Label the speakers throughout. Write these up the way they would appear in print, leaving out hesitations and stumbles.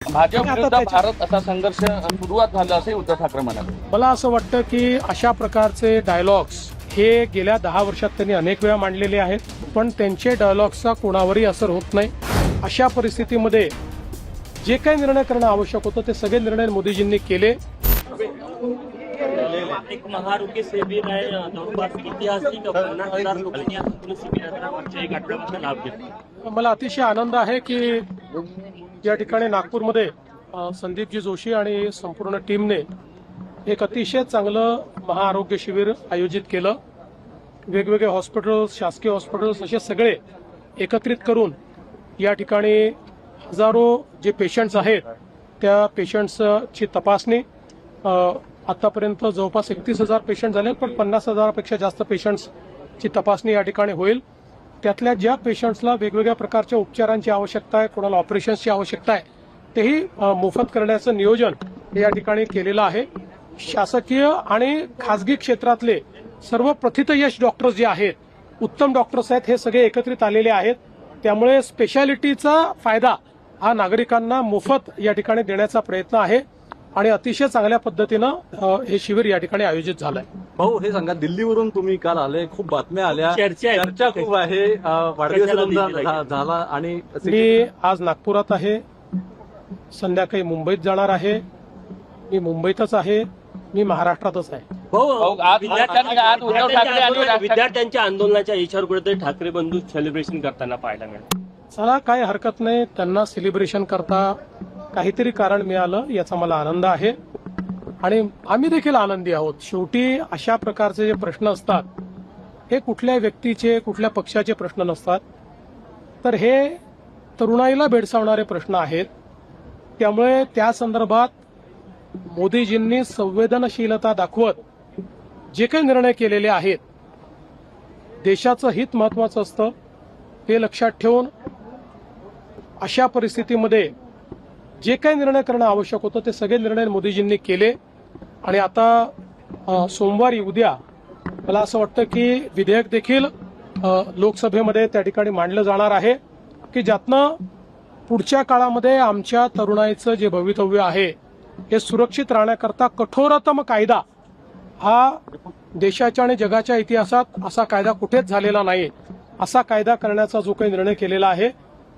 Speaker 1: भाजप विरुद्ध भारत असा संघर्ष सुरुवात झाला असे उद्धव ठाकरे म्हणाले.
Speaker 2: मला असं वाटतं की अशा प्रकारचे डायलॉग्स हे गेल्या 10 वर्षात त्यांनी अनेक वेळा मांडलेले आहेत, पण त्यांचे डायलॉग्सचा कोणावरही असर होत नाही. अशा परिस्थितीमध्ये जे काही निर्णय करणं आवश्यक होतं ते सगळे निर्णय मोदीजींनी केले.
Speaker 3: एक महाआरोग्य शिबिर आहे, जवळपास ऐतिहासिक 50,000 लोकांनी या शिबिराचा मागच्या एक आठवड्यापासून लाभ घेतला.
Speaker 2: मला अतिशय आनंद आहे की या ठिकाणी नागपूरमध्ये संदीपजी जोशी आणि संपूर्ण टीमने एक अतिशय चांगलं महाआरोग्य शिबिर आयोजित केलं. वेगवेगळे हॉस्पिटल्स, शासकीय हॉस्पिटल्स असे सगळे एकत्रित करून या ठिकाणी हजारो जे पेशंट्स आहेत त्या पेशंट्सची तपासणी, आतापर्यंत जवळपास 31,000 पेशंट झाले, पण 50,000पेक्षा जास्त पेशंट्सची तपासणी या ठिकाणी होईल. त्यातल्या ज्या पेशंट्सला वेगवेगळ्या प्रकारच्या उपचारांची आवश्यकता आहे, कोणाला ऑपरेशन्सची आवश्यकता आहे, तेही मोफत करण्याचं नियोजन या ठिकाणी केलेलं आहे. शासकीय आणि खासगी क्षेत्रातले सर्व प्रथितयश डॉक्टर्स जे आहेत, उत्तम डॉक्टर्स आहेत, हे सगळे एकत्रित आलेले आहेत. त्यामुळे स्पेशालिटीचा फायदा हा नागरिकांना मोफत या ठिकाणी देण्याचा प्रयत्न आहे आणि अतिशय चांगल्या पद्धतीनं हे शिबिर या ठिकाणी आयोजित झालंय.
Speaker 4: भाऊ, हे सांगा, दिल्लीवरून तुम्ही काल आले, खूप बातम्या आल्या, चर्चा खूप आहे, वाढदिवस झाला आणि
Speaker 2: मी आज नागपुरात आहे, संध्याकाळी मुंबईत जाणार आहे. मी मुंबईतच आहे, मी महाराष्ट्रातच आहे.
Speaker 3: विद्यार्थ्यांच्या आंदोलनाच्या इशावर कुठेतरी ठाकरे बंधू सेलिब्रेशन करताना पाहायला मिळालं.
Speaker 2: चला, काही हरकत नाही. त्यांना सेलिब्रेशन करता काहीतरी कारण मिळालं याचा मला आनंद आहे आणि आम्ही देखील आनंदी आहोत. शेवटी अशा प्रकारचे जे प्रश्न असतात हे कुठल्या व्यक्तीचे, कुठल्या पक्षाचे प्रश्न नसतात, तर हे तरुणाईला भेडसावणारे प्रश्न आहेत. त्यामुळे त्या संदर्भात मोदीजींनी संवेदनशीलता दाखवत जे काही निर्णय केलेले आहेत, देशाचं हित महत्वाचं असतं हे लक्षात ठेवून अशा परिस्थितीमध्ये जे काही निर्णय करणं आवश्यक होतं ते सगळे निर्णय मोदीजींनी केले. आणि आता सोमवारी, उद्या मला असं वाटतं की विधेयक देखील लोकसभेमध्ये त्या ठिकाणी मांडलं जाणार आहे की ज्यातनं पुढच्या काळामध्ये आमच्या तरुणाईचं जे भवितव्य आहे हे सुरक्षित राहण्याकरता कठोरतम कायदा हा देशाच्या आणि जगाच्या इतिहासात असा कायदा कुठेच झालेला नाही, असा कायदा करण्याचा जो काही निर्णय केलेला आहे,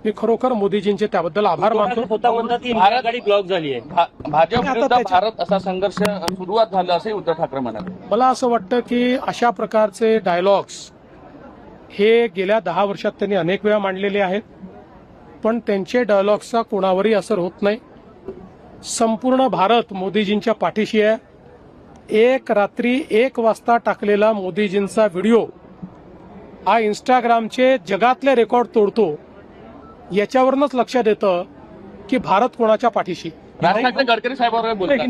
Speaker 2: मी खरोखर मोदीजींचे त्याबद्दल आभार मानतो.
Speaker 3: ब्लॉक झाली आहे.
Speaker 1: भाजप विरुद्ध भारत असा संघर्ष सुरुवात झाला असे उद्धव ठाकरे म्हणाले.
Speaker 2: मला असं वाटतं की अशा प्रकारचे डायलॉग्स हे गेल्या 10 वर्षात त्यांनी अनेक वेळा मांडलेले आहेत, पण त्यांचे डायलॉग्सचा कोणावरही असर होत नाही. संपूर्ण भारत मोदीजींच्या पाठीशी आहे. एक रात्री 1 वाजता टाकलेला मोदीजींचा व्हिडिओ हा इंस्टाग्रामचे जगातले रेकॉर्ड तोडतो. याच्यावरूनच लक्षात येतं की भारत कोणाच्या पाठीशी.
Speaker 1: गडकरी साहेबांवर बोलतात.